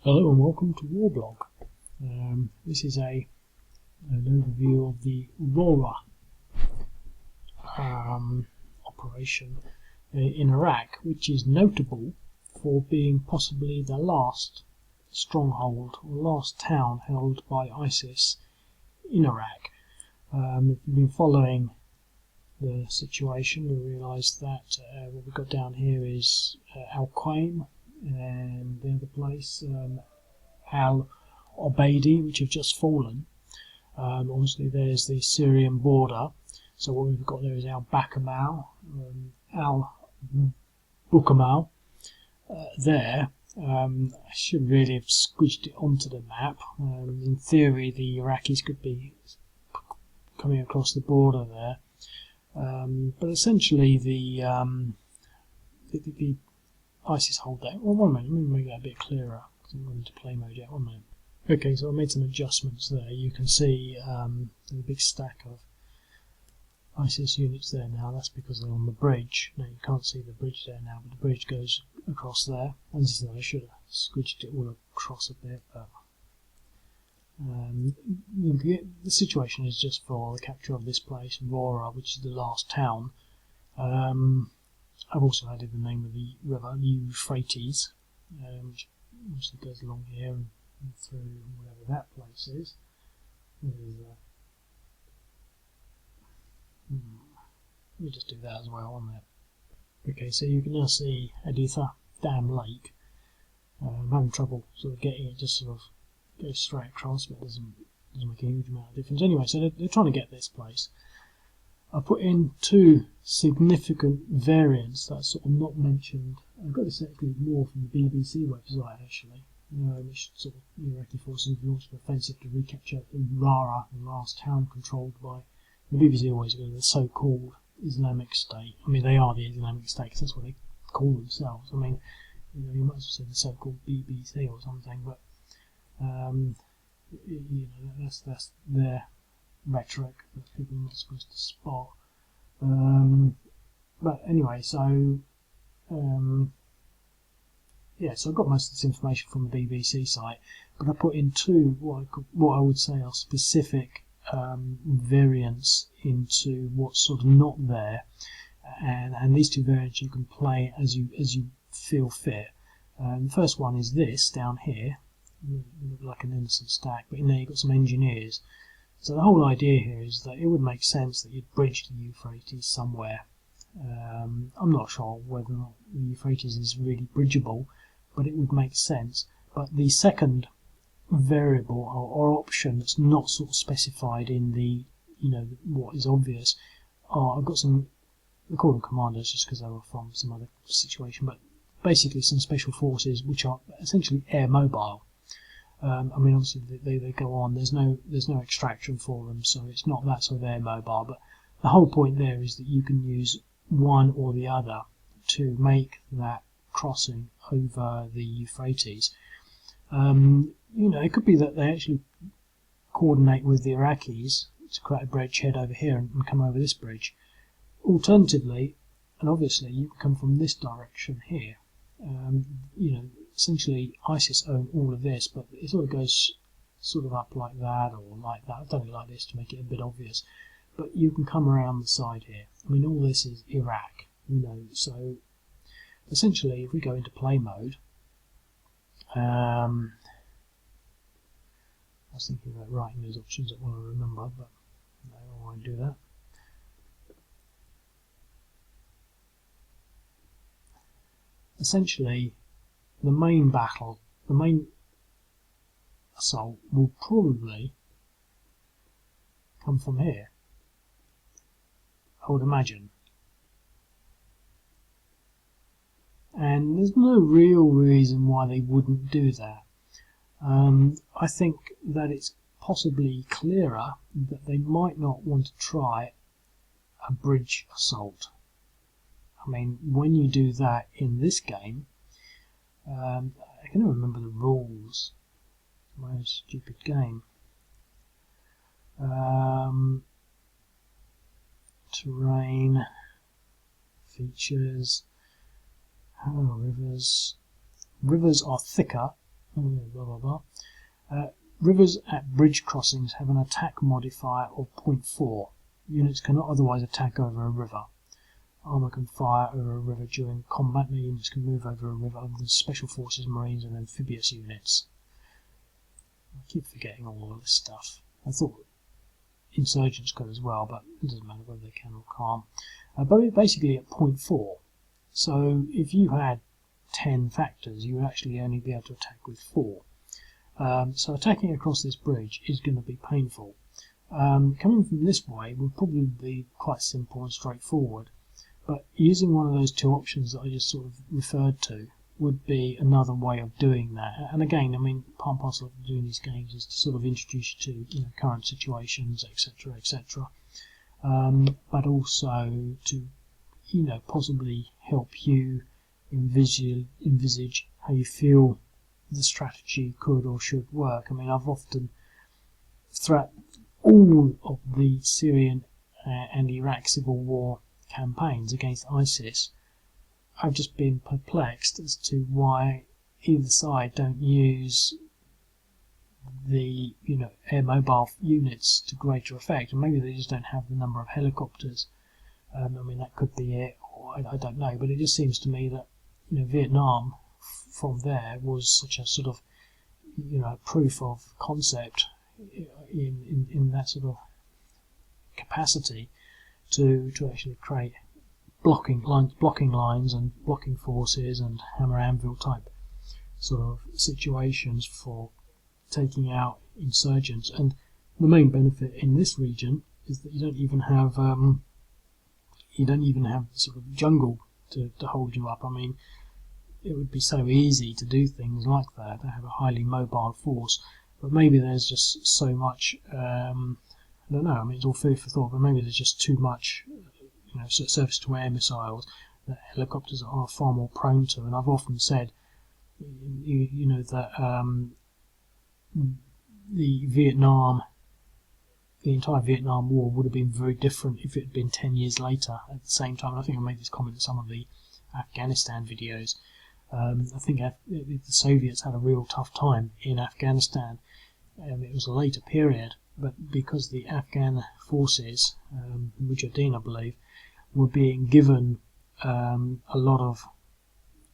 Hello and welcome to Warblog. This is an overview of the Rawa operation in Iraq, which is notable for being possibly the last stronghold or last town held by ISIS in Iraq. If you've been following the situation, you realise that what we've got down here is Al-Qaim, and the other place, Al-Obeidi, which have just fallen. Obviously there's the Syrian border, so what we've got there is Al-Bakamal, Al-Bukamal there. I should really have squished it onto the map. In theory the Iraqis could be coming across the border there, but essentially the ISIS hold there. Well, one minute, let me make that a bit clearer because I'm going into play mode yet. 1 minute. Okay, so I made some adjustments there. You can see there's a big stack of ISIS units there now. That's because they're on the bridge. Now you can't see the bridge there now, but the bridge goes across there. As I said, I should have squidged it all across a bit, but the situation is just for the capture of this place, Rawa, which is the last town. I've also added the name of the river, Euphrates, which obviously goes along here and through whatever that place is. Let me just do that as well on there. Okay, so you can now see Editha Dam Lake. I'm having trouble sort of getting it just sort of go straight across, but it doesn't make a huge amount of difference. Anyway, so they're trying to get this place. I put in two significant variants that are sort of not mentioned. I've got this actually more from the BBC website actually. Which sort of Iraqi forces launched an offensive to recapture Rawa, the last town controlled by the BBC. Always go the so-called Islamic State. I mean, they are the Islamic State because that's what they call themselves. I mean, you might as well say the so-called BBC or something, but that's their rhetoric that people are not supposed to spot. But anyway, so so I got most of this information from the BBC site, but I put in two what I would say are specific variants into what's sort of not there, and these two variants you can play as you feel fit. The first one is this down here, like an innocent stack, but in there you've got some engineers. So the whole idea here is that it would make sense that you'd bridge the Euphrates somewhere. I'm not sure whether or not the Euphrates is really bridgeable, but it would make sense. But the second variable or option that's not sort of specified in the what is obvious I've got some, I call them commandos just because they were from some other situation, but basically some special forces which are essentially air mobile. I mean, obviously they go on. There's no extraction for them, so it's not that sort of air mobile. But the whole point there is that you can use one or the other to make that crossing over the Euphrates. It could be that they actually coordinate with the Iraqis to create a bridgehead over here and come over this bridge. Alternatively, and obviously, you can come from this direction here. Essentially ISIS own all of this, but it sort of goes sort of up like that or like that. I've done it like this to make it a bit obvious, but you can come around the side here. I mean, all this is Iraq, so essentially if we go into play mode, I was thinking about writing those options that I want to remember, but no, I won't do that. Essentially, the main assault will probably come from here, I would imagine. And there's no real reason why they wouldn't do that. I think that it's possibly clearer that they might not want to try a bridge assault. I mean, when you do that in this game, I can't remember the rules. My stupid game. Terrain, features, rivers. Rivers are thicker blah blah blah. Rivers at bridge crossings have an attack modifier of 0.4. Units cannot otherwise attack over a river. Armour can fire over a river during combat. No units can move over a river other than special forces, marines, and amphibious units. I keep forgetting all of this stuff. I thought insurgents could as well, but it doesn't matter whether they can or can't. But basically at 0.4. So if you had 10 factors, you would actually only be able to attack with 4. So attacking across this bridge is going to be painful. Coming from this way would probably be quite simple and straightforward, but using one of those two options that I just sort of referred to would be another way of doing that. And again, I mean, part and parcel of doing these games is to sort of introduce you to current situations, etc., etc., but also to possibly help you envisage how you feel the strategy could or should work. I mean, I've often, throughout all of the Syrian and Iraq civil war campaigns against ISIS, I've just been perplexed as to why either side don't use the air mobile units to greater effect, and maybe they just don't have the number of helicopters. I mean, that could be it, or I don't know, but it just seems to me that Vietnam from there was such a sort of proof of concept in that sort of capacity to actually create blocking lines and blocking forces and hammer anvil type sort of situations for taking out insurgents. And the main benefit in this region is that you don't even have sort of jungle to hold you up. I mean, it would be so easy to do things like that, to have a highly mobile force, but maybe there's just so much, I don't know, I mean, it's all food for thought, but maybe there's just too much, surface-to-air missiles that helicopters are far more prone to. And I've often said, that the entire Vietnam War would have been very different if it had been 10 years later at the same time. And I think I made this comment in some of the Afghanistan videos. I think the Soviets had a real tough time in Afghanistan. It was a later period, but because the Afghan forces, Mujahideen I believe, were being given a lot of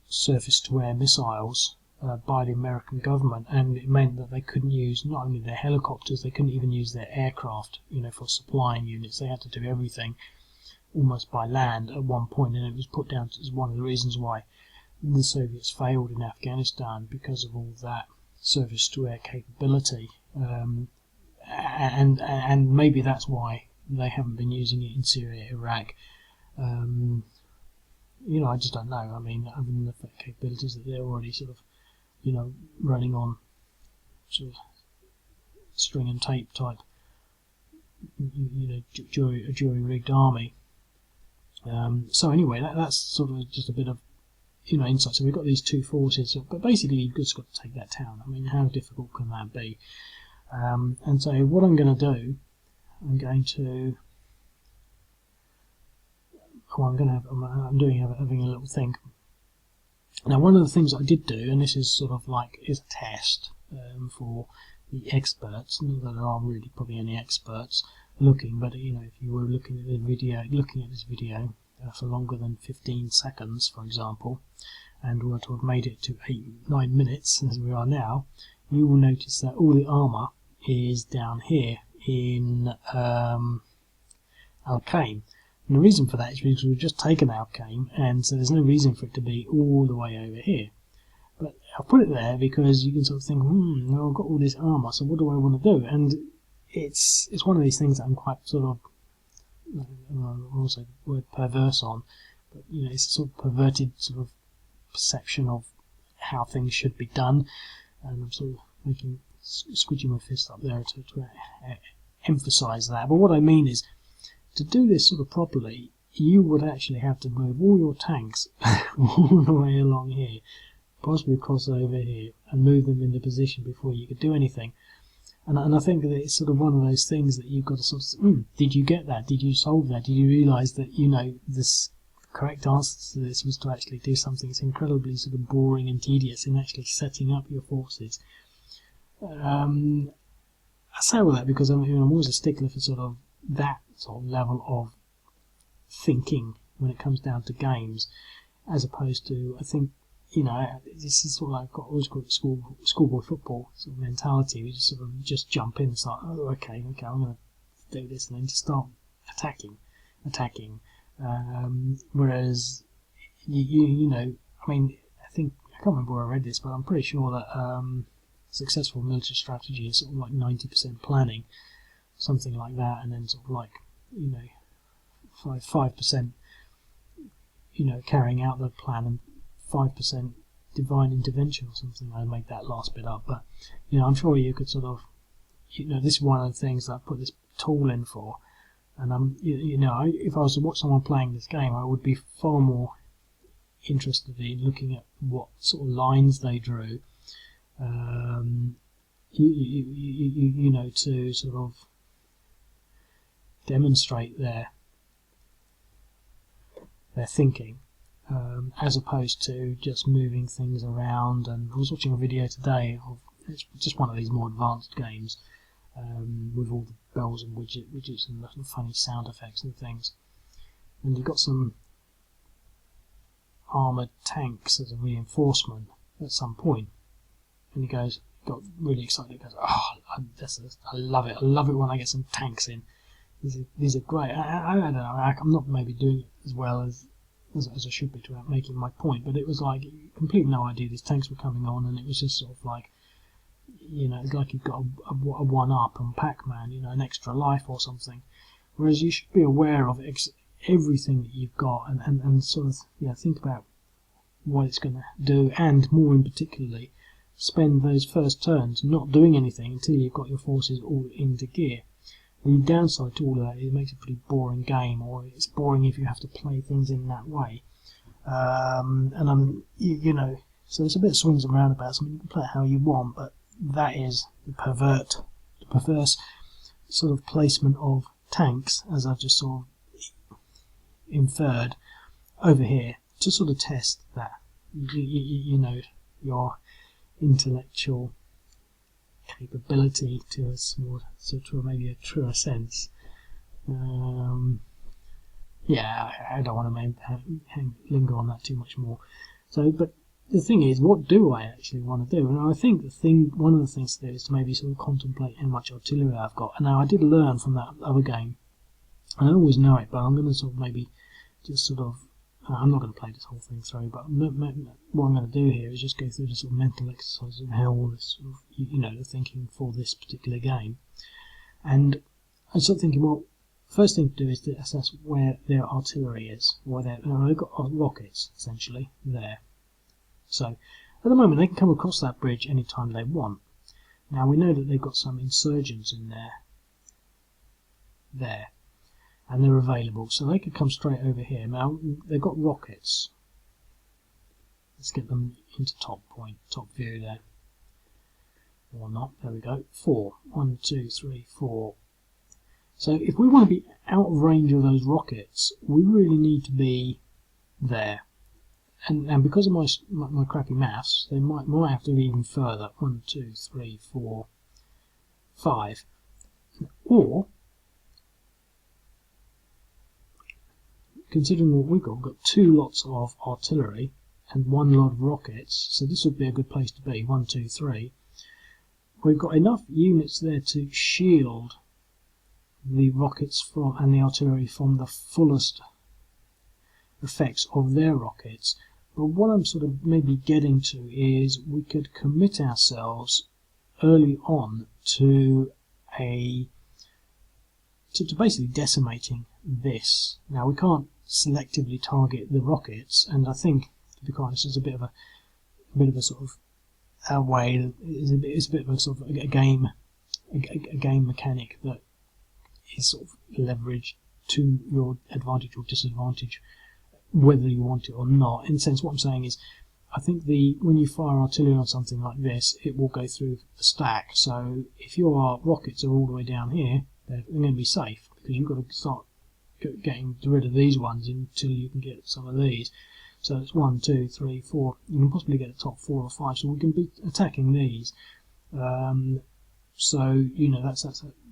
surface-to-air missiles by the American government, and it meant that they couldn't use not only their helicopters, they couldn't even use their aircraft, for supplying units. They had to do everything almost by land at one point, and it was put down as one of the reasons why the Soviets failed in Afghanistan, because of all that surface-to-air capability, and maybe that's why they haven't been using it in Syria, Iraq. I just don't know. I mean, other than the capabilities that they're already sort of, running on sort of string and tape type, jury-rigged army. So anyway, that's sort of just a bit of, insight. So we've got these two forces, but basically you've just got to take that town. I mean, how difficult can that be? And so what I'm going to do, I'm having a little think. Now, one of the things I did do, and this is sort of is a test for the experts. Not that there are really probably any experts looking, but if you were looking at this video for longer than 15 seconds, for example, and were to have made it to 8-9 minutes as we are now, you will notice that all the armour is down here in Al-Qaim. And the reason for that is because we've just taken Al-Qaim, and so there's no reason for it to be all the way over here. But I'll put it there because you can sort of think, I've got all this armour, so what do I want to do? And it's one of these things that I'm quite sort of, also the word perverse on, but it's a sort of perverted sort of perception of how things should be done, and I'm sort of squidging my fist up there to emphasise that. But what I mean is, to do this sort of properly, you would actually have to move all your tanks all the way along here, possibly cross over here, and move them into position before you could do anything. And I think that it's sort of one of those things that you've got to sort of, did you get that? Did you solve that? Did you realise that, this correct answer to this was to actually do something that's incredibly sort of boring and tedious in actually setting up your forces. I say all that because I'm always a stickler for sort of that sort of level of thinking when it comes down to games, as opposed to, I think, this is sort of like I've always called it schoolboy football sort of mentality. We just sort of just jump in and start, okay, I'm going to do this, and then just start attacking. Whereas, I think, I can't remember where I read this, but I'm pretty sure that successful military strategy is sort of like 90% planning, something like that, and then sort of like, 5%, carrying out the plan, and 5% divine intervention or something. I made that last bit up, but I'm sure you could sort of, this is one of the things that I put this tool in for. And if I was to watch someone playing this game, I would be far more interested in looking at what sort of lines they drew, to sort of demonstrate their thinking, as opposed to just moving things around. And I was watching a video today of, it's just one of these more advanced games, with all the bells and widgets and the funny sound effects and things. And you've got some armoured tanks as a reinforcement at some point. And he got really excited. He goes, I love it. I love it when I get some tanks in. These are great. I don't know, I'm not maybe doing it as well as I should be to making my point, but it was like completely no idea these tanks were coming on, and it was just sort of like, it's like you've got a one-up on Pac-Man, an extra life or something. Whereas you should be aware of everything that you've got, and sort of think about what it's going to do, and more in particularly, spend those first turns not doing anything until you've got your forces all into gear. The downside to all of that is it makes a pretty boring game, or it's boring if you have to play things in that way. So it's a bit of swings and roundabouts. I mean, you can play it how you want, but that is the perverse sort of placement of tanks, as I've just sort of inferred over here, to sort of test that, your intellectual capability to maybe a truer sense. I don't want to linger on that too much more. So, but the thing is, what do I actually want to do? And I think one of the things to do is to maybe sort of contemplate how much artillery I've got. And now I did learn from that other game. I always know it, but I'm going to sort of maybe just sort of, I'm not going to play this whole thing through, but what I'm going to do here is just go through the sort of mental exercise of how all this, sort of, the thinking for this particular game. And I started thinking, well, first thing to do is to assess where their artillery is, they've got rockets, essentially, there. So, at the moment, they can come across that bridge anytime they want. Now, we know that they've got some insurgents in there, and they're available, so they could come straight over here. Now, they've got rockets. Let's get them into top view there. Or not, there we go. 4. 1, 2, 3, 4. So, if we want to be out of range of those rockets, we really need to be there. And because of my crappy maths, they might have to be even further. 1, 2, 3, 4, 5. Or, considering what we've got 2 lots of artillery and 1 lot of rockets, so this would be a good place to be. 1, 2, 3. We've got enough units there to shield the rockets and the artillery from the fullest effects of their rockets. But what I'm sort of maybe getting to is we could commit ourselves early on to basically decimating this. Now, we can't selectively target the rockets, and I think, to be quite honest, it's a bit of a sort of a way. It's a bit of a sort of a game mechanic that is sort of leveraged to your advantage or disadvantage, whether you want it or not. In a sense, what I'm saying is, I think when you fire artillery on something like this, it will go through the stack. So if your rockets are all the way down here, they're going to be safe, because you've got to start getting rid of these ones until you can get some of these. So it's 1, 2, 3, 4. You can possibly get the top 4 or 5. So we can be attacking these. So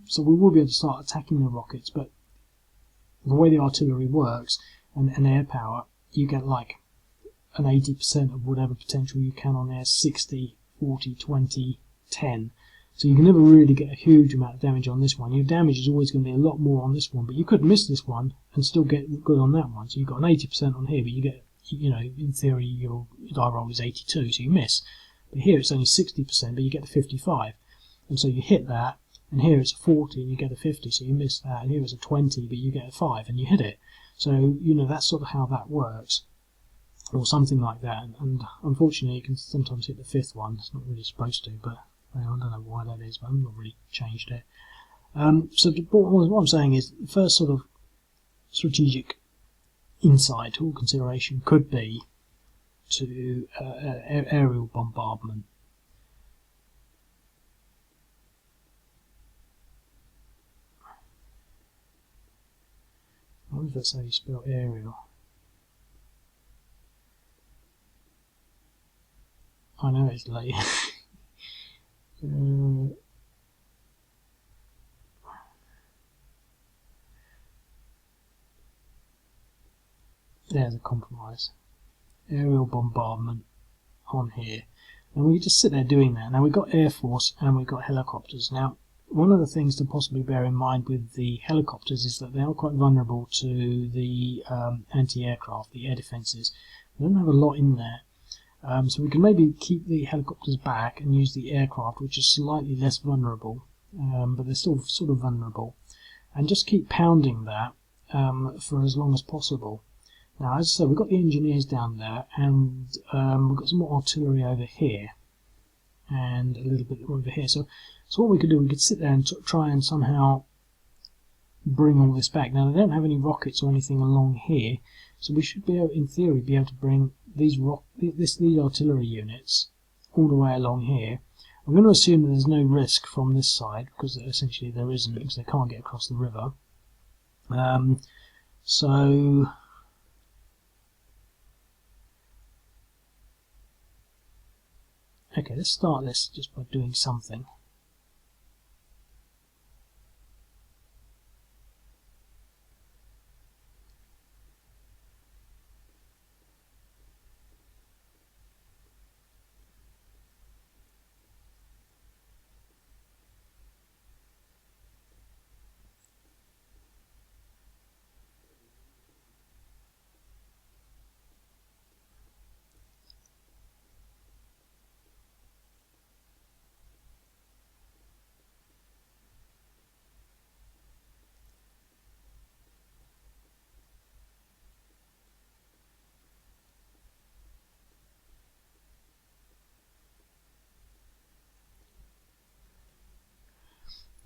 so we will be able to start attacking the rockets. But the way the artillery works and air power, you get like an 80% of whatever potential you can on air, 60, 40, 20, 10. So you can never really get a huge amount of damage on this one. Your damage is always going to be a lot more on this one, but you could miss this one and still get good on that one. So you've got an 80% on here, but you get, in theory, your die roll is 82, so you miss. But here it's only 60%, but you get the 55. And so you hit that, and here it's a 40 and you get a 50, so you miss that. And here it's a 20, but you get a 5 and you hit it. So, that's sort of how that works. Or something like that. And unfortunately, you can sometimes hit the 5th one. It's not really supposed to, but I don't know why that is, but I've not really changed it. So what I'm saying is, the first sort of strategic insight or consideration could be to aerial bombardment. I wonder if that's how you spell aerial. I know it's late. There's a compromise. Aerial bombardment on here. And we just sit there doing that. Now we've got Air Force and we've got helicopters. Now, one of the things to possibly bear in mind with the helicopters is that they are quite vulnerable to the anti-aircraft, the air defences. They don't have a lot in there. So we can maybe keep the helicopters back and use the aircraft, which is slightly less vulnerable, but they're still sort of vulnerable, and just keep pounding that for as long as possible. Now, as I said, we've got the engineers down there, and we've got some more artillery over here, and a little bit over here. So what we could do, we could sit there and try and somehow bring all this back. Now, they don't have any rockets or anything along here, so we should be able, in theory, be able to bring these artillery units all the way along here. I'm going to assume that there's no risk from this side, because essentially there isn't, because they can't get across the river. So okay, let's start this just by doing something.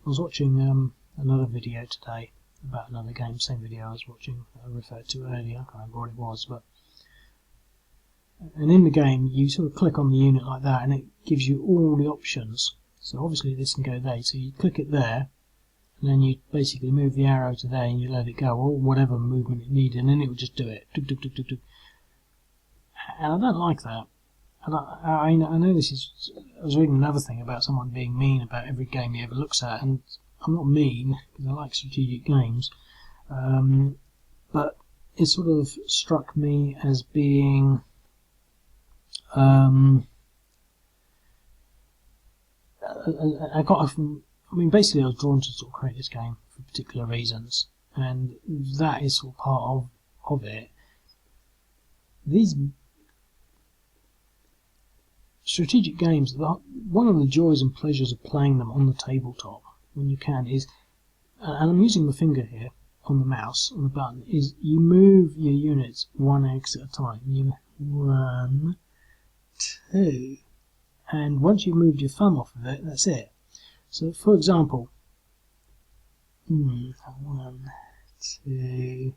I was watching another video today about another game, same video I was watching, I referred to earlier, I can't remember what it was, and in the game you sort of click on the unit like that and it gives you all the options. So obviously this can go there, so you click it there and then you basically move the arrow to there and you let it go, or whatever movement it needed, and then it would just do it. And I don't like that. And I know this is, I was reading another thing about someone being mean about every game he ever looks at, and I'm not mean, because I like strategic games, but it sort of struck me as being basically I was drawn to sort of create this game for particular reasons, and that is sort of part of it. These strategic games, one of the joys and pleasures of playing them on the tabletop when you can is, and I'm using my finger here on the mouse, on the button, is you move your units one X at a time. You 1, 2, and once you've moved your thumb off of it, that's it. So for example, 1, 2,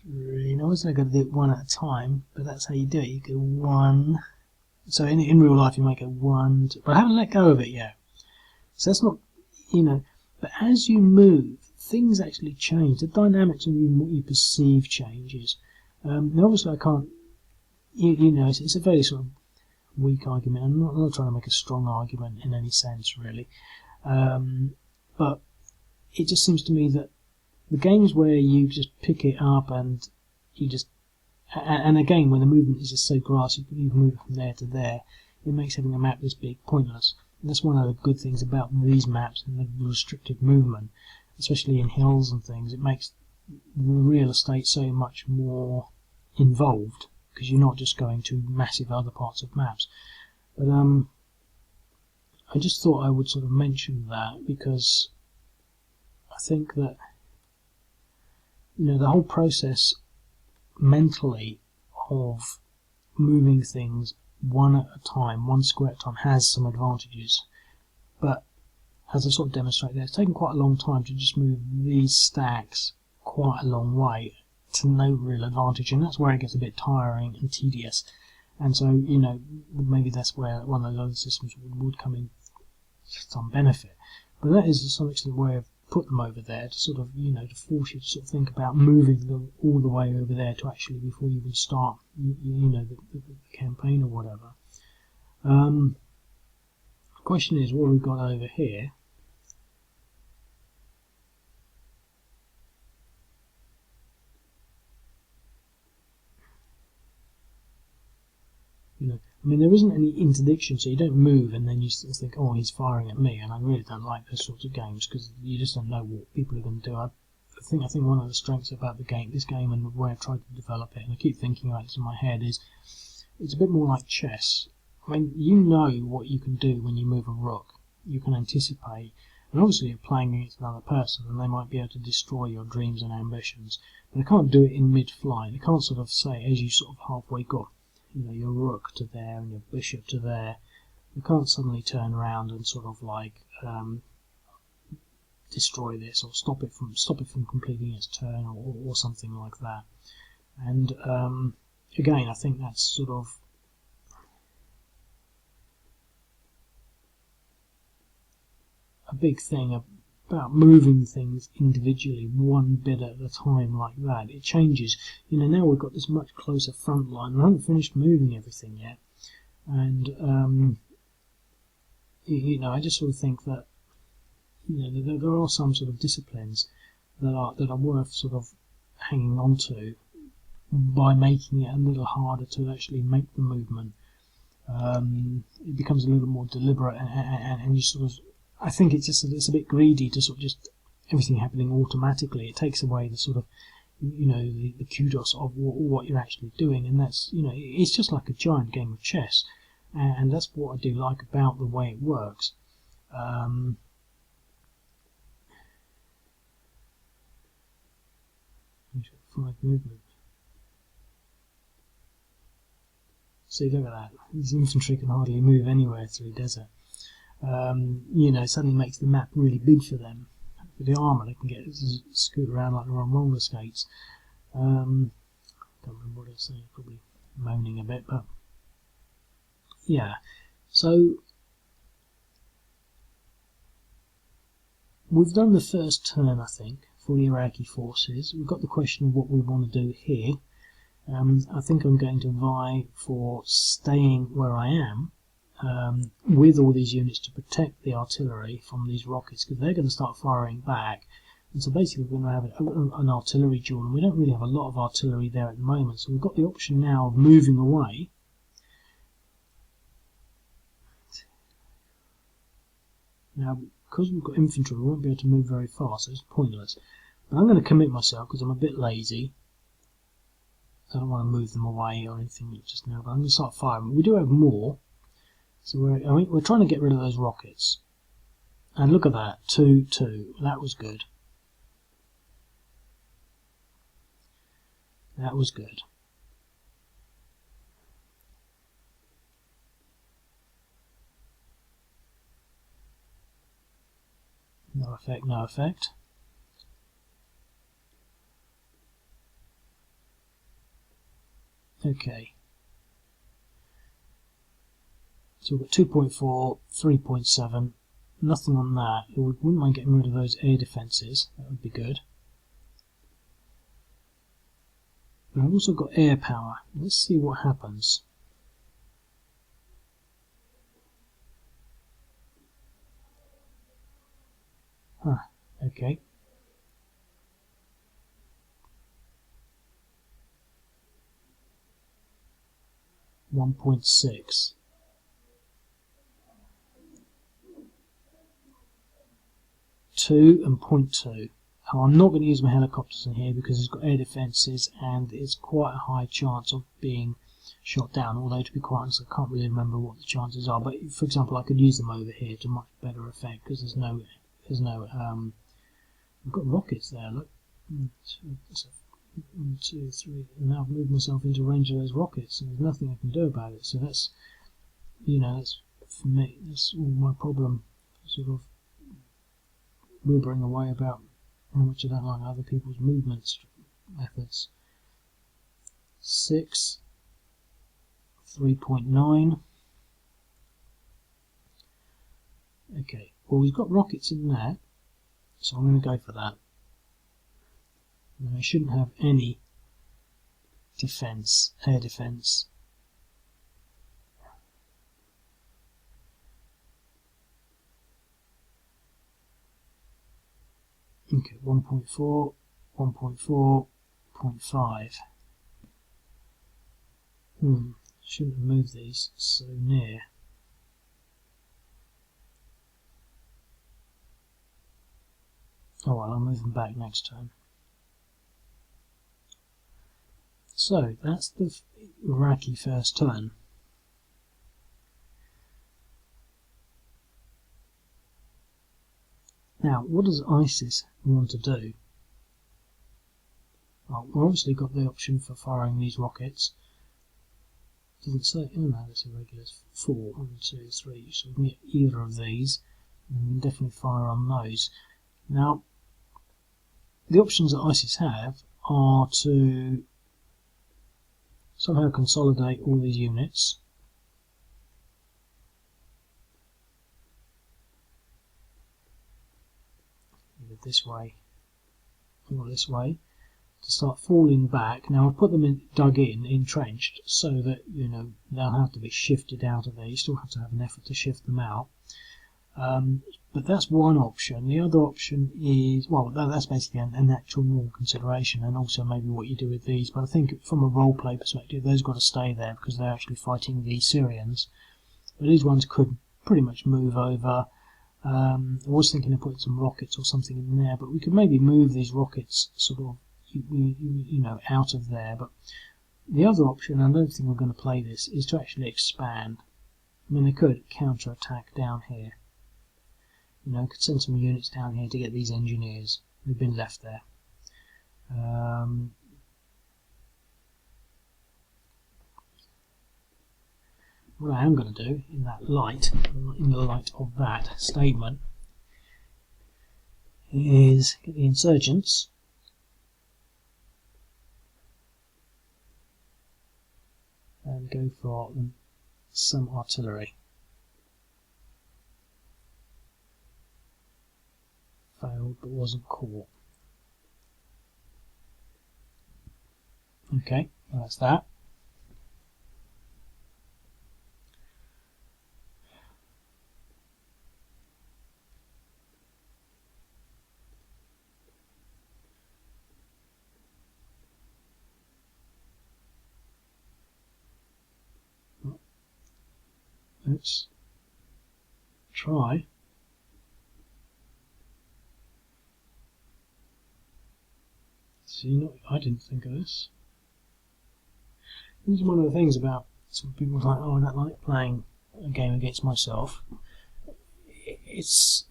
3, now obviously I've got to do it one at a time, but that's how you do it. You go 1, so in real life you make a 1, 2, but I haven't let go of it yet. So that's not, but as you move things actually change. The dynamics of even what you perceive changes. Now obviously I can't, you know, it's a very sort of weak argument. I'm not trying to make a strong argument in any sense, really. But it just seems to me that the games where you just pick it up and you just, and again, when the movement is just so grassy, you can move it from there to there, it makes having a map this big pointless. And that's one of the good things about these maps and the restricted movement, especially in hills and things. It makes the real estate so much more involved, because you're not just going to massive other parts of maps. But I just thought I would sort of mention that, because I think that, you know, the whole process mentally of moving things one at a time, one square at a time, has some advantages. But as I sort of demonstrated there, it's taken quite a long time to just move these stacks quite a long way to no real advantage, and that's where it gets a bit tiring and tedious. And so, you know, maybe that's where one of those other systems would come in some benefit. But that is to some extent the way I've put them over there, to sort of, you know, to force you to sort of think about moving them all the way over there to actually, before you even start, you know, the campaign or whatever. The question is, what we've got over here. You know, I mean, there isn't any interdiction, so you don't move and then you sort of think, oh, he's firing at me, and I really don't like those sorts of games, because you just don't know what people are going to do. I think one of the strengths about this game and the way I've tried to develop it, and I keep thinking about it in my head, is it's a bit more like chess. I mean, you know what you can do when you move a rook. You can anticipate, and obviously you're playing against another person, and they might be able to destroy your dreams and ambitions. But they can't do it in mid-flight. They can't sort of say, as you sort of halfway got, you know, your rook to there and your bishop to there, you can't suddenly turn around and sort of like destroy this, or stop it from completing its turn, or something like that. And again, I think that's sort of a big thing about moving things individually, one bit at a time like that. It changes. You know, now we've got this much closer front line, and I haven't finished moving everything yet. And you know, I just sort of think that, you know, there are some sort of disciplines that are worth sort of hanging on to by making it a little harder to actually make the movement. It becomes a little more deliberate, and you sort of, I think it's a bit greedy to sort of just everything happening automatically. It takes away the sort of, you know, the kudos of what you're actually doing, and that's, you know, it's just like a giant game of chess, and that's what I do like about the way it works. Five movement. See, look at that. These infantry can hardly move anywhere through desert. You know, it suddenly makes the map really big for them. For the armour, they can get scoot around like they're on roller skates. Can't remember what I was saying, probably moaning a bit, but yeah. So we've done the first turn, I think, for the Iraqi forces. We've got the question of what we want to do here. I think I'm going to vie for staying where I am, with all these units to protect the artillery from these rockets, because they're going to start firing back. And so basically we're going to have an artillery duel, and we don't really have a lot of artillery there at the moment, so we've got the option now of moving away. Now, because we've got infantry, we won't be able to move very fast, so it's pointless. But I'm going to commit myself, because I'm a bit lazy. I don't want to move them away or anything just now, but I'm going to start firing. We do have more, so we're trying to get rid of those rockets. And look at that, 2-2. That was good. That was good. No effect, no effect. Okay. So we've got 2.4, 3.7, nothing on that. I wouldn't mind getting rid of those air defences. That would be good. And I've also got air power. Let's see what happens. Okay. .6. 2 and 0.2. I'm not going to use my helicopters in here because it's got air defences and it's quite a high chance of being shot down, although to be quite honest I can't really remember what the chances are, but for example I could use them over here to much better effect because there's no I've got rockets there, look. 1, 2, 3, and now I've moved myself into range of those rockets and there's nothing I can do about it, so that's, that's, for me, that's all my problem, sort of whibbering away about how much I don't like other people's movements methods. 6, 3.9. Okay, well we've got rockets in there, so I'm going to go for that. And I shouldn't have any defense, air defense. Okay, 1.4, 1.4, 0.5. Shouldn't have moved these so near. Oh well, I'll move them back next time. So, that's the Iraqi first turn. Now, what does ISIS want to do? Well, we've obviously got the option for firing these rockets. Doesn't say, oh no, that's irregular. 4, 1, 2, 3, so we can get either of these, and we can definitely fire on those. Now, the options that ISIS have are to somehow consolidate all these units. Either this way or this way, to start falling back. Now I've put them dug in, entrenched, so that they'll have to be shifted out of there. You still have to have an effort to shift them out. But that's one option. The other option is, well, that's basically an actual normal consideration, and also maybe what you do with these. But I think from a roleplay perspective, those got to stay there because they're actually fighting the Syrians. But these ones could pretty much move over. I was thinking of putting some rockets or something in there, but we could maybe move these rockets sort of, out of there. But the other option, I don't think we're going to play this, is to actually expand. I mean, they could counter-attack down here. Could send some units down here to get these engineers who've been left there. What I am going to do in the light of that statement, is get the insurgents and go for some artillery. Failed but wasn't caught. Okay, well that's that. Let's try. See, I didn't think of this. This is one of the things about some people like, oh, I don't like playing a game against myself. It's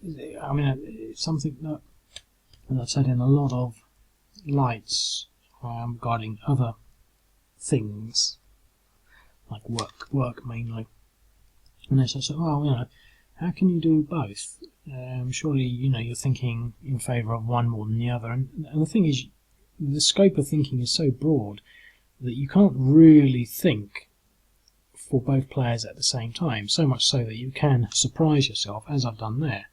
something that, as I've said in a lot of lights regarding other things, like work mainly. And they say, well, how can you do both? Surely, you're thinking in favour of one more than the other. And the thing is, the scope of thinking is so broad that you can't really think for both players at the same time, so much so that you can surprise yourself, as I've done there.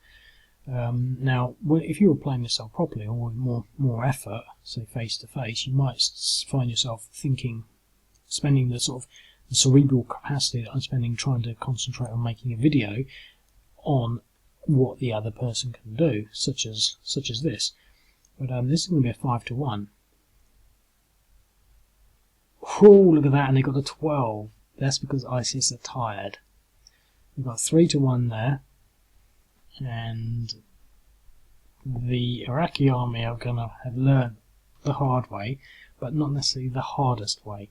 Now, if you were playing this style properly or with more effort, say face to face, you might find yourself thinking, spending the sort of the cerebral capacity that I'm spending trying to concentrate on making a video on what the other person can do, such as this. But this is going to be a 5-to-1. Oh, look at that, and they got a 12. That's because ISIS are tired. We've got 3-to-1 there, and the Iraqi army are going to have learned the hard way, but not necessarily the hardest way.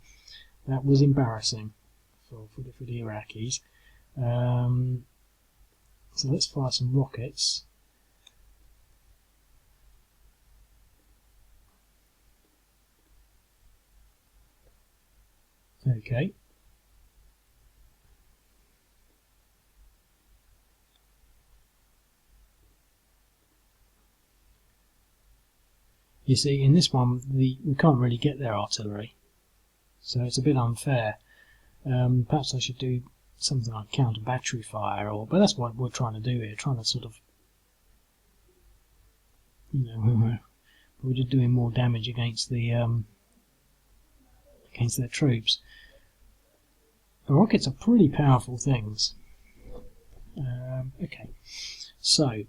That was embarrassing for the Iraqis. So let's fire some rockets. Okay. You see, in this one, we can't really get their artillery, so it's a bit unfair. Perhaps I should do something like counter battery fire, but that's what we're trying to do here, trying to sort of, we're just doing more damage against their troops. The rockets are pretty powerful things. Okay, so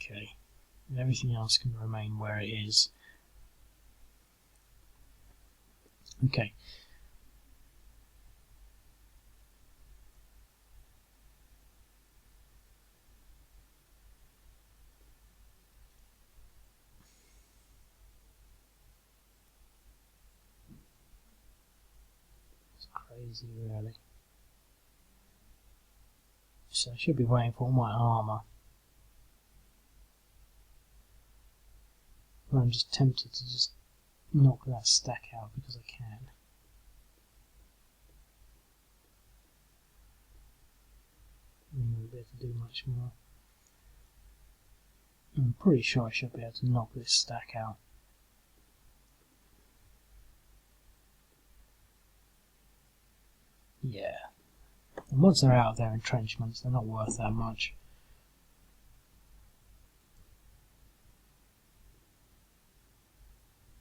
okay, and everything else can remain where it is. Okay. It's crazy, really. So I should be waiting for all my armour. But I'm just tempted to just knock that stack out because I can. I'm not be able to do much more. I'm pretty sure I should be able to knock this stack out. Yeah. And once they're out of their entrenchments, they're not worth that much.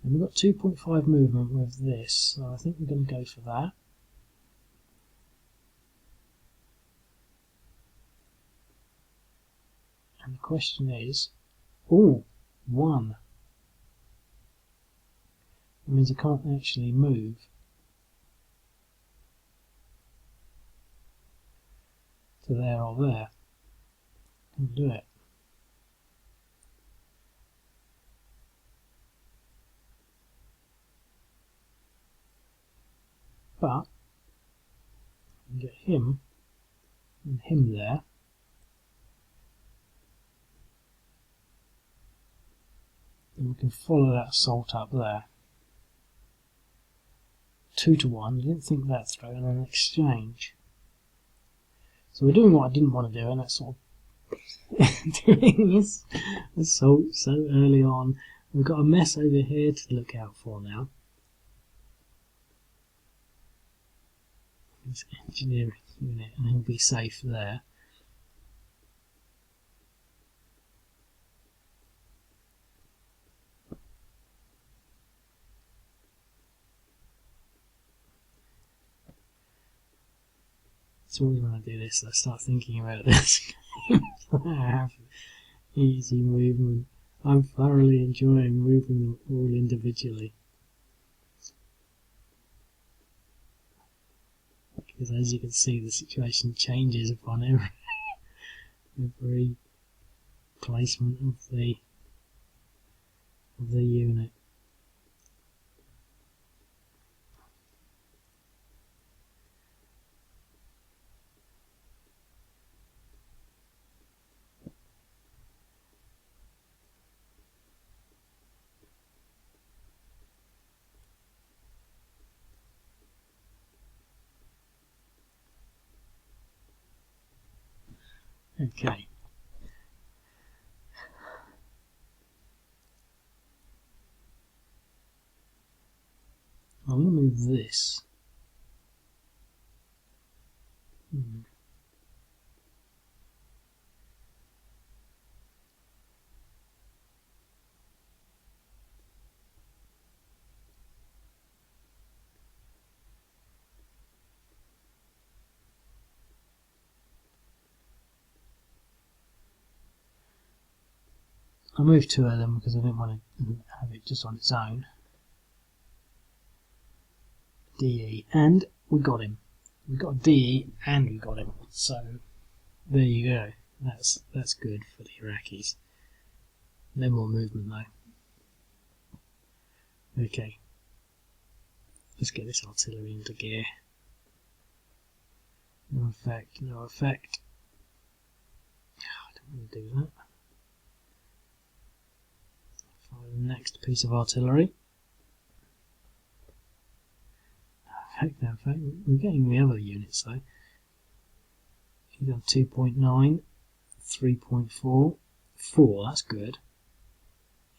And we've got 2.5 movement with this, so I think we're going to go for that. And the question is, oh, 1. That means I can't actually move. To there or there. Can't do it. But I can get him and him there. And we can follow that assault up there. 2-to-1. I didn't think that through, and then exchange. So we're doing what I didn't want to do, and that's sort of doing this assault so early on. We've got a mess over here to look out for now. This engineering unit, and he'll be safe there. It's always when I do this I start thinking about this. I have easy movement. I'm thoroughly enjoying moving them all individually. Because as you can see, the situation changes upon every placement of the unit. Okay. I'm going to move this. I moved two of them because I didn't want to have it just on its own. DE, and we got him. We got a DE and we got him. So there you go. That's good for the Iraqis. No more movement though. Okay. Let's get this artillery into gear. No effect, no effect. I don't want to do that. Fire the next piece of artillery. No effect, no effect. We're getting the other units though. You've done 2.9, 3.4, 4, that's good.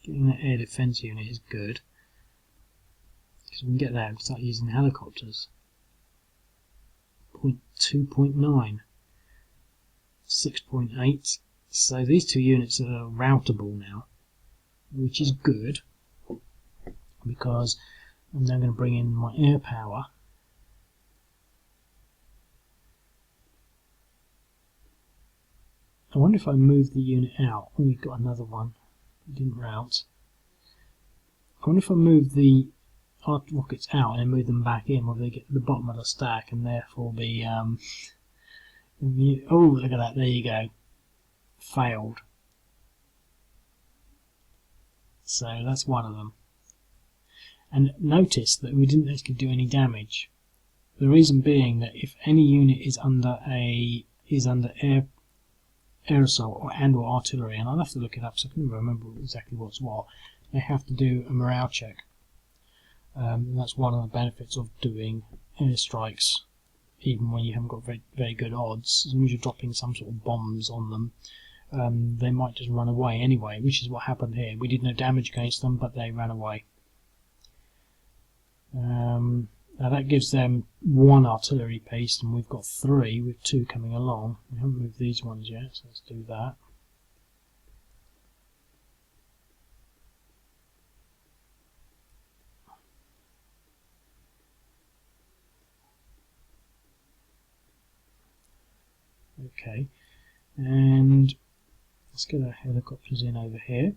Getting that air defence unit is good. Because we can get there and start using the helicopters. 2.9, 6.8. So these two units are routable now, which is good because I'm now going to bring in my air power. I wonder if I move the unit out. Oh, we've got another one. It didn't route. I wonder if I move the rockets out and then move them back in, whether they get to the bottom of the stack and therefore be oh, look at that, there you go, failed. So that's one of them. And notice that we didn't actually do any damage. The reason being that if any unit is under air assault or artillery, and I'll have to look it up so I can remember exactly what's what, they have to do a morale check. That's one of the benefits of doing airstrikes, even when you haven't got very, very good odds. As long as you're dropping some sort of bombs on them, they might just run away anyway, which is what happened here. We did no damage against them, but they ran away. Now that gives them one artillery piece, and we've got 3 with 2 coming along. We haven't moved these ones yet, so let's do that. Okay, and let's get our helicopters in over here.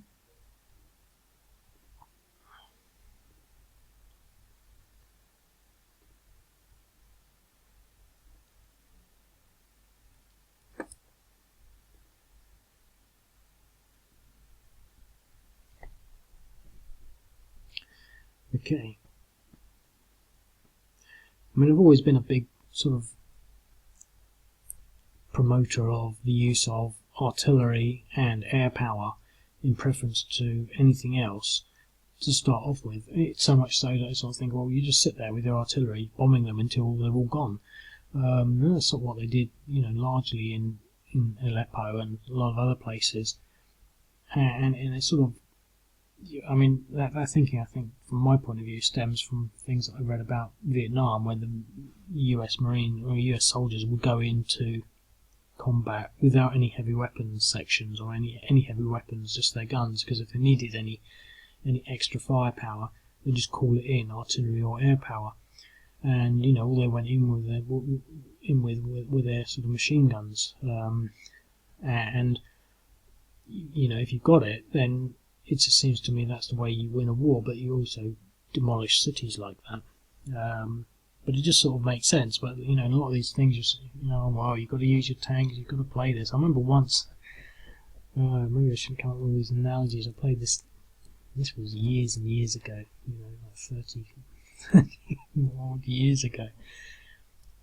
Okay. I mean, I've always been a big sort of promoter of the use of artillery and air power in preference to anything else to start off with. It's so much so that I sort of think, well, you just sit there with your artillery bombing them until they're all gone. That's sort of what they did, largely in Aleppo and a lot of other places. And it's sort of, I mean, that thinking, I think, from my point of view, stems from things that I read about Vietnam, where the US Marine or US soldiers would go into combat without any heavy weapons sections or any heavy weapons, just their guns, because if they needed any extra firepower, they just call it in, artillery or air power, and all they went in with their sort of machine guns, and if you've got it, then it just seems to me that's the way you win a war, but you also demolish cities like that. But it just sort of makes sense. But in a lot of these things, well, you've got to use your tanks, you've got to play this. I remember once, maybe I shouldn't come up with all these analogies. I played this. This was years and years ago, like 30 odd years ago,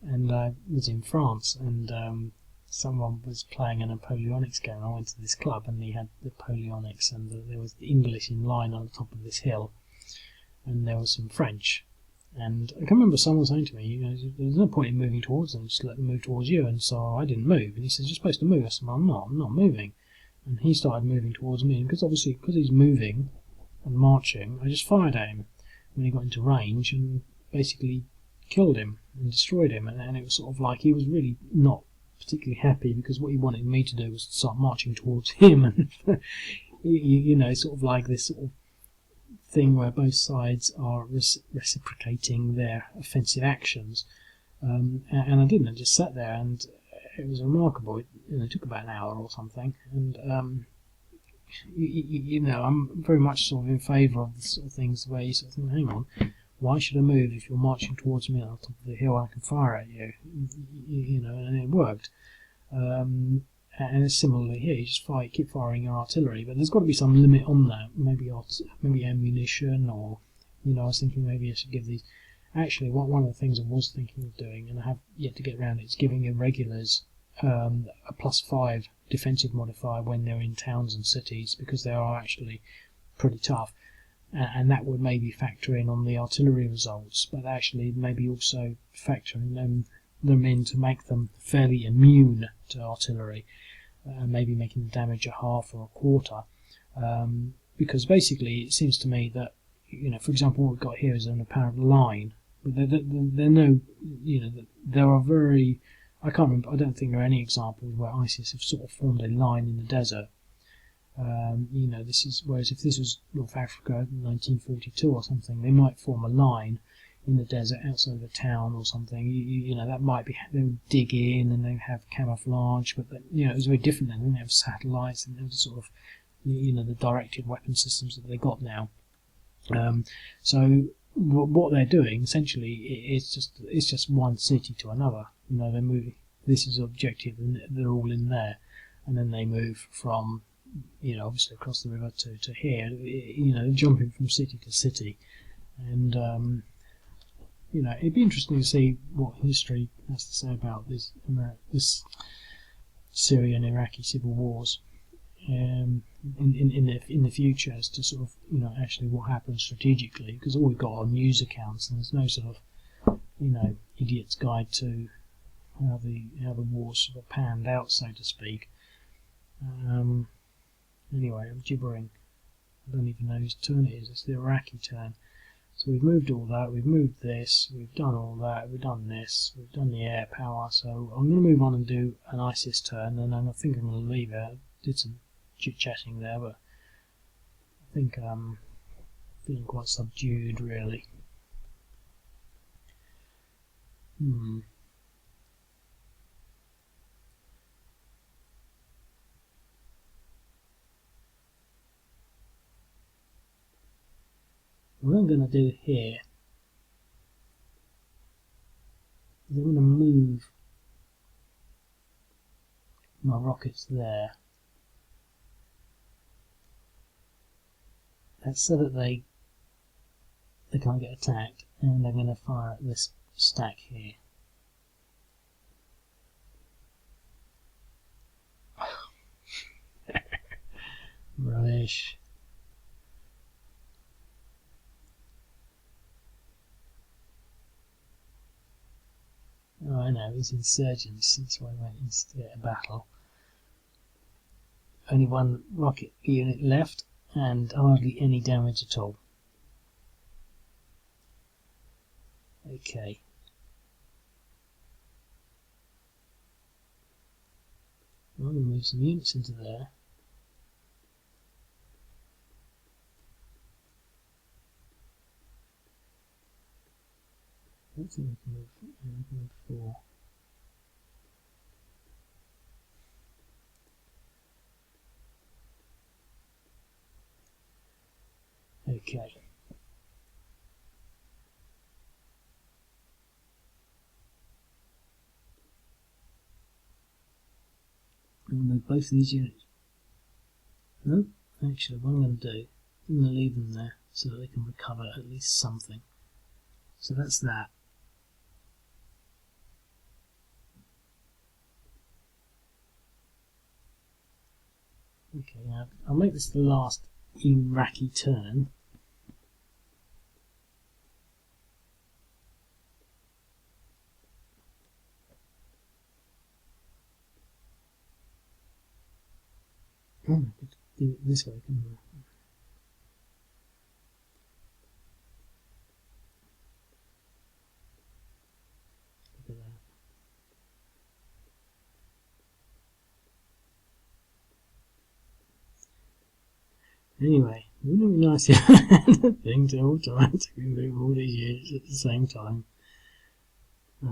and I was in France, and someone was playing a Napoleonics game. I went to this club, and he had Napoleonics, and there was the English in line on the top of this hill, and there was some French. And I can remember someone saying to me, you know, there's no point in moving towards them, just let them move towards you. And so I didn't move. And he says, you're supposed to move. I said, well, I'm not moving. And he started moving towards me. And because he's moving and marching, I just fired at him when he got into range and basically killed him and destroyed him. And it was sort of like he was really not particularly happy, because what he wanted me to do was to start marching towards him. And, you know, sort of like this sort of thing where both sides are reciprocating their offensive actions, and I didn't. I just sat there, and it was remarkable. It took about an hour or something, and you know, I'm very much sort of in favour of the sort of things where you sort of think, hang on, why should I move if you're marching towards me on top of the hill and I can fire at you? You know, and it worked. And similarly here, you just keep firing your artillery, but there's got to be some limit on that. Maybe ammunition, or, you know, I was thinking maybe I should give these. Actually, one of the things I was thinking of doing, and I have yet to get around it, is giving irregulars a +5 defensive modifier when they're in towns and cities, because they are actually pretty tough. And that would maybe factor in on the artillery results, but actually maybe also factoring them in to make them fairly immune to artillery, maybe making the damage a half or a quarter, because basically it seems to me that, you know, for example, what we've got here is an apparent line, but there no, you know, there are very, I can't remember, I don't think there are any examples where ISIS have sort of formed a line in the desert. You know, this is, whereas if this was North Africa in 1942 or something, they might form a line in the desert outside of a town or something. You know, that might be, they would dig in and they have camouflage, but you know, it was very different then. They didn't have satellites, and they had sort of, you know, the directed weapon systems that they got now. So what they're doing essentially is just one city to another. You know, they're moving. This is the objective, and they're all in there, and then they move from, you know, obviously across the river to here. You know, jumping from city to city, and you know, it'd be interesting to see what history has to say about this Syrian Iraqi civil wars in the future, as to sort of, you know, actually what happened strategically, because all we've got are news accounts, and there's no sort of, you know, idiot's guide to how the wars sort of panned out, so to speak. Anyway, I'm gibbering. I don't even know whose turn it is. It's the Iraqi turn. So we've moved all that, we've moved this, we've done all that, we've done this, we've done the air power. So I'm going to move on and do an ISIS turn, and then I think I'm going to leave it. I did some chit-chatting there, but I think I'm feeling quite subdued, really. What I'm going to do here is I'm going to move my rockets there. That's so that they can't get attacked, and they're going to fire at this stack here. Rubbish. Oh, I know, these insurgents, that's why I went into a battle. Only one rocket unit left, and hardly any damage at all. Okay. I'm going to move some units into there. I don't think we can move 4. Okay. I'm going to move both of these units. No, actually, what I'm going to do, I'm going to leave them there so that they can recover at least something. So that's that. Okay, now I'll make this the last Iraqi turn. Oh, I could do it this way, couldn't I? Look at that. Anyway, wouldn't it be nice if I had a thing to automatically move all these units at the same time? I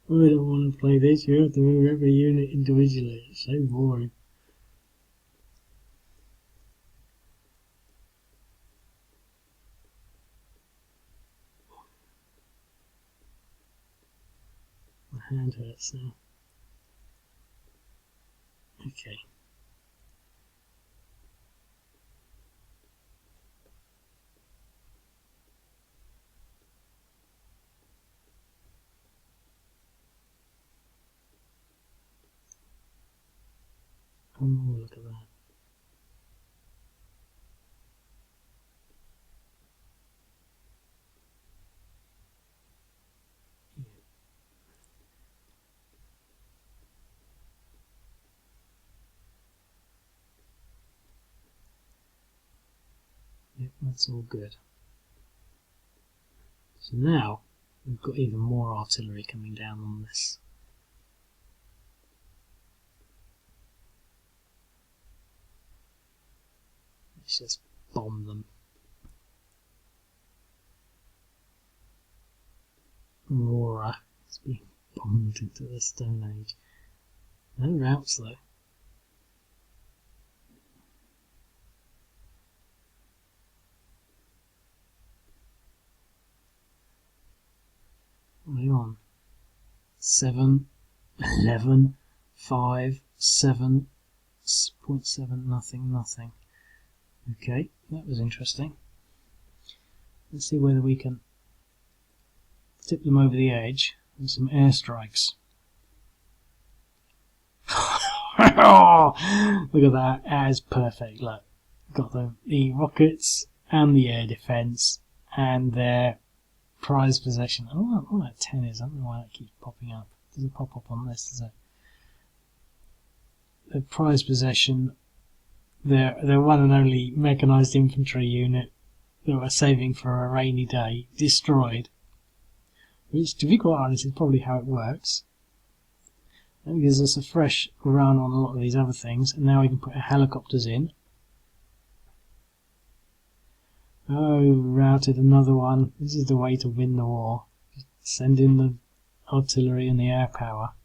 don't want to play this. You have to move every unit individually. It's so boring. My hand hurts now. Okay. Oh, look at that. Yep, that's all good. So now we've got even more artillery coming down on this. Let's just bomb them. Rawa is being bombed into the Stone Age. No routes though. What are you on? 7, 11, 5, 7, 0.7, nothing. Okay, that was interesting. Let's see whether we can tip them over the edge with some airstrikes. Look at that, as perfect. Look, got the rockets and the air defense and their prize possession. I don't know what that 10 is. I don't know why that keeps popping up. Does it pop up on this? Does it? The prize possession. Their one and only mechanised infantry unit that we're saving for a rainy day destroyed. Which, to be quite honest, is probably how it works. That gives us a fresh run on a lot of these other things, and now we can put our helicopters in. Oh, routed another one. This is the way to win the war. Just send in the artillery and the air power.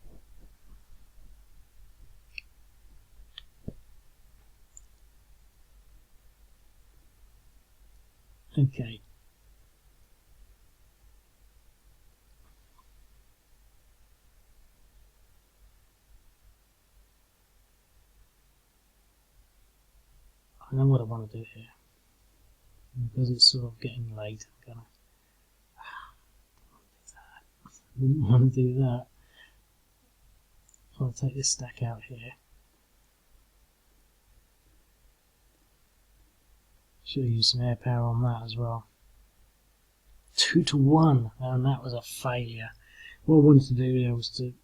Okay. I know what I want to do here. Because it's sort of getting late, I'm gonna... I didn't want to do that. I'll take this stack out here. Should have used some air power on that as well. 2 to 1, and that was a failure. What I wanted to do there was to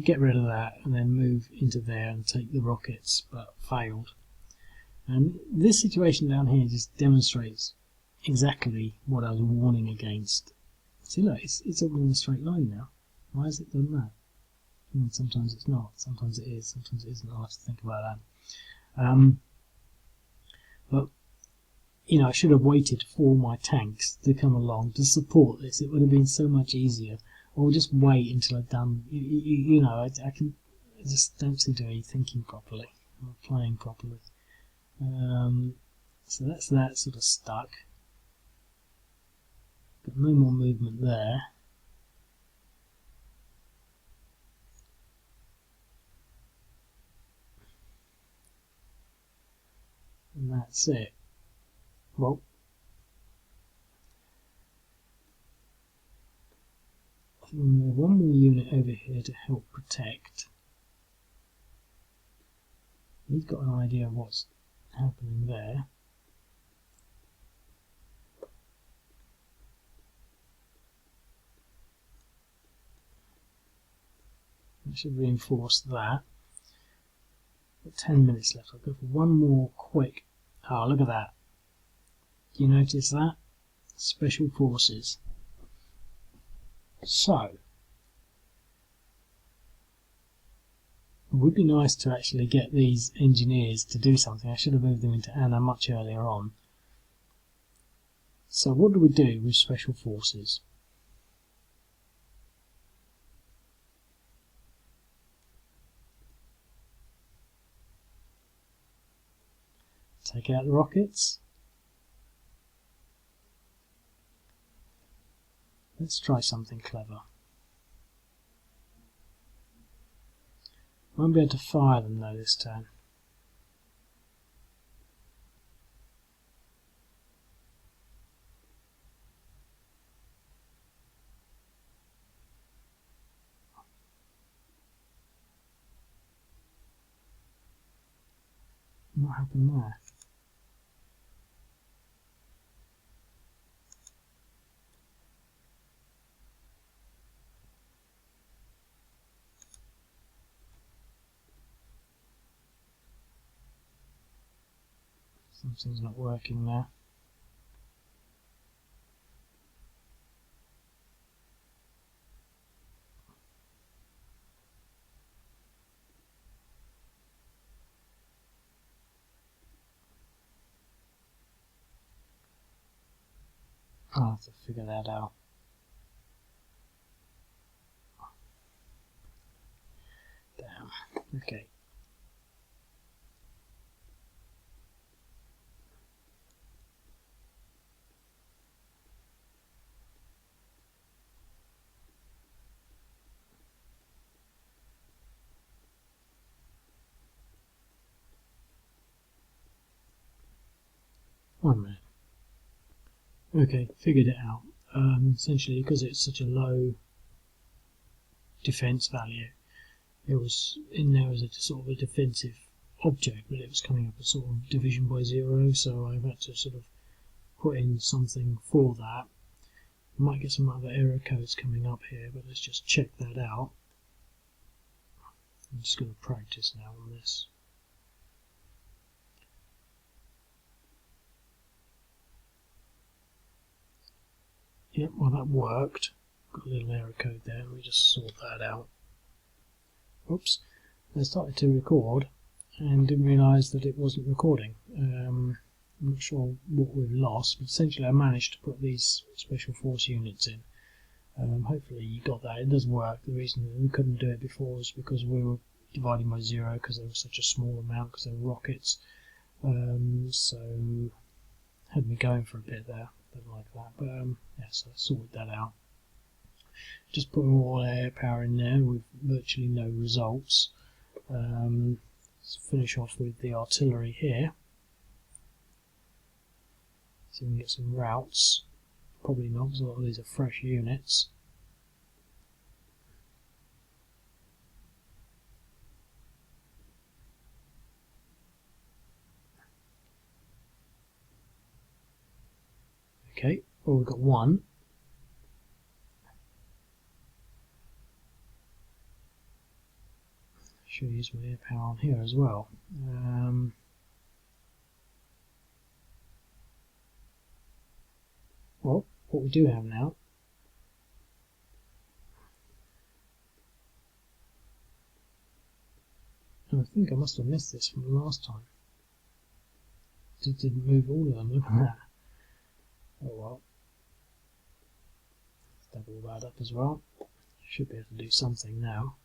get rid of that and then move into there and take the rockets, but failed. And this situation down here just demonstrates exactly what I was warning against. See, look, it's all in a straight line now. Why has it done that? And sometimes it's not, sometimes it is, sometimes it isn't. I'll have to think about that. But, you know, I should have waited for my tanks to come along to support this. It would have been so much easier. Or just wait until I've done, you know, I just don't seem to be thinking properly or playing properly. So that's that sort of stuck. Got no more movement there. And that's it. Well, I think we have one more unit over here to help protect. He's got an idea of what's happening there. That should reinforce that. Got 10 minutes left. I'll go for one more quick. Oh, look at that. Do you notice that? Special Forces. So, it would be nice to actually get these engineers to do something. I should have moved them into Anna much earlier on. So what do we do with Special Forces? Take out the rockets. Let's try something clever. Won't be able to fire them though this turn. What happened there? Something's not working there. I'll have to figure that out. Damn. Okay. One minute. Okay, figured it out. Essentially, because it's such a low defense value, it was in there as a sort of a defensive object, but it was coming up as sort of division by 0, so I've had to sort of put in something for that. I might get some other error codes coming up here, but let's just check that out. I'm just going to practice now on this. Yep, well that worked. Got a little error code there, let me just sort that out. Oops, I started to record and didn't realise that it wasn't recording. I'm not sure what we've lost, but essentially I managed to put these Special Force units in. Hopefully you got that. It does work. The reason that we couldn't do it before was because we were dividing by 0 because there was such a small amount because they were rockets. So had me going for a bit there. Don't like that, but yeah, so I sorted that out. Just put all air power in there with virtually no results. Let's finish off with the artillery here. See if we can get some routes. Probably not, because a lot of these are fresh units. Okay, well we've got one. Should use my air power on here as well. Well, what we do have now and I think I must have missed this from the last time. It didn't move all of them, look at that. Oh well. Let's double that up as well. Should be able to do something now.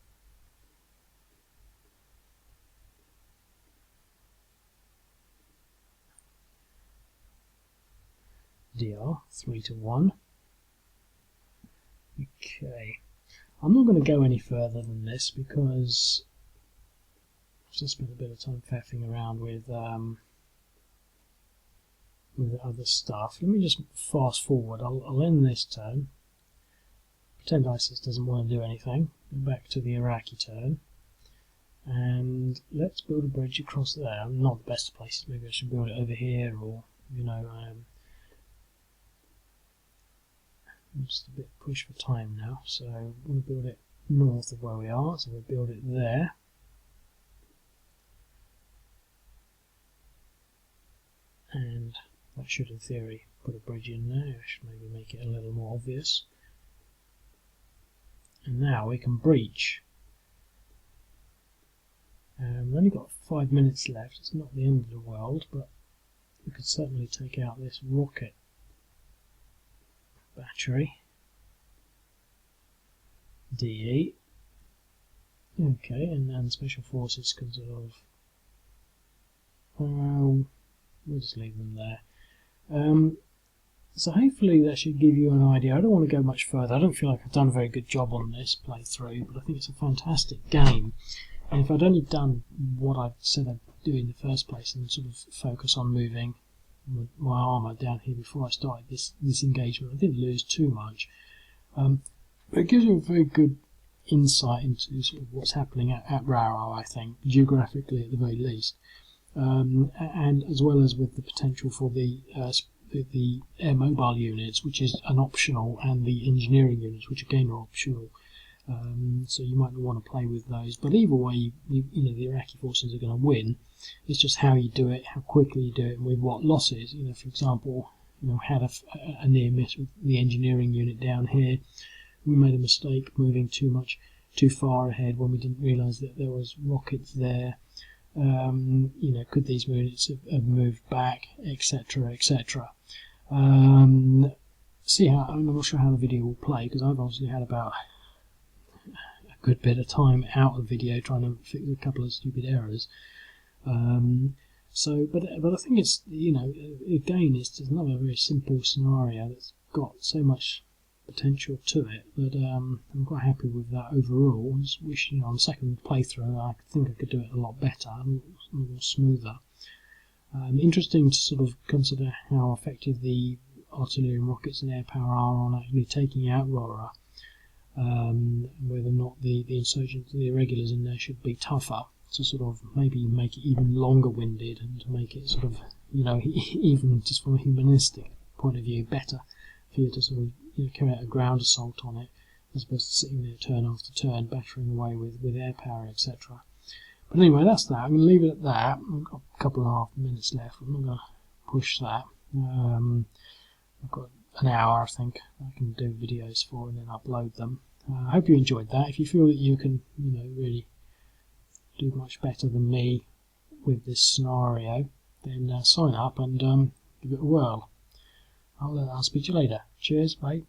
DR 3 to 1. Okay, I'm not going to go any further than this because I've just spent a bit of time faffing around with other stuff. Let me just fast forward. I'll end this turn. Pretend ISIS doesn't want to do anything. Go back to the Iraqi turn. And let's build a bridge across there. Not the best places. Maybe I should build it over here, or you know, I'm just a bit pushed for time now. So I want to build it north of where we are. So we'll build it there. and that should in theory put a bridge in there. I should maybe make it a little more obvious. And now we can breach. We've only got 5 minutes left. It's not the end of the world, but we could certainly take out this rocket battery. DE. Okay, and then Special Forces can sort of... we'll just leave them there. So hopefully that should give you an idea. I don't want to go much further. I don't feel like I've done a very good job on this playthrough, but I think it's a fantastic game. And if I'd only done what I said I'd do in the first place and sort of focus on moving my armour down here before I started this engagement, I didn't lose too much. But it gives you a very good insight into sort of what's happening at Rawa, I think, geographically at the very least. And as well as with the potential for the air mobile units, which is an optional, and the engineering units, which again are optional. So you might not want to play with those, but either way, you know, the Iraqi forces are going to win. It's just how you do it, how quickly you do it, and with what losses. You know, for example, had a near miss with the engineering unit down here. We made a mistake moving too far ahead when we didn't realise that there was rockets there. Could these units have moved back, etc., etc. I'm not sure how the video will play, because I've obviously had about a good bit of time out of the video trying to fix a couple of stupid errors. But I think it's, again, it's just another very simple scenario that's got so much potential to it, but I'm quite happy with that overall. I just wish, on the second playthrough, I think I could do it a lot better, a little smoother. Interesting to sort of consider how effective the artillery and rockets and air power are on actually taking out Rawa. Whether or not the insurgents, the irregulars in there should be tougher, to sort of maybe make it even longer winded, and to make it sort of, even just from a humanistic point of view, better for you to sort of carry out a ground assault on it, as opposed to sitting there turn after turn, battering away with air power, etc. But anyway, that's that. I'm going to leave it at that. I've got a couple and a half minutes left. I'm not going to push that. I've got an hour, I think, I can do videos for and then upload them. I hope you enjoyed that. If you feel that you can, really do much better than me with this scenario, then sign up and give it a whirl. I'll speak to you later. Cheers, bye.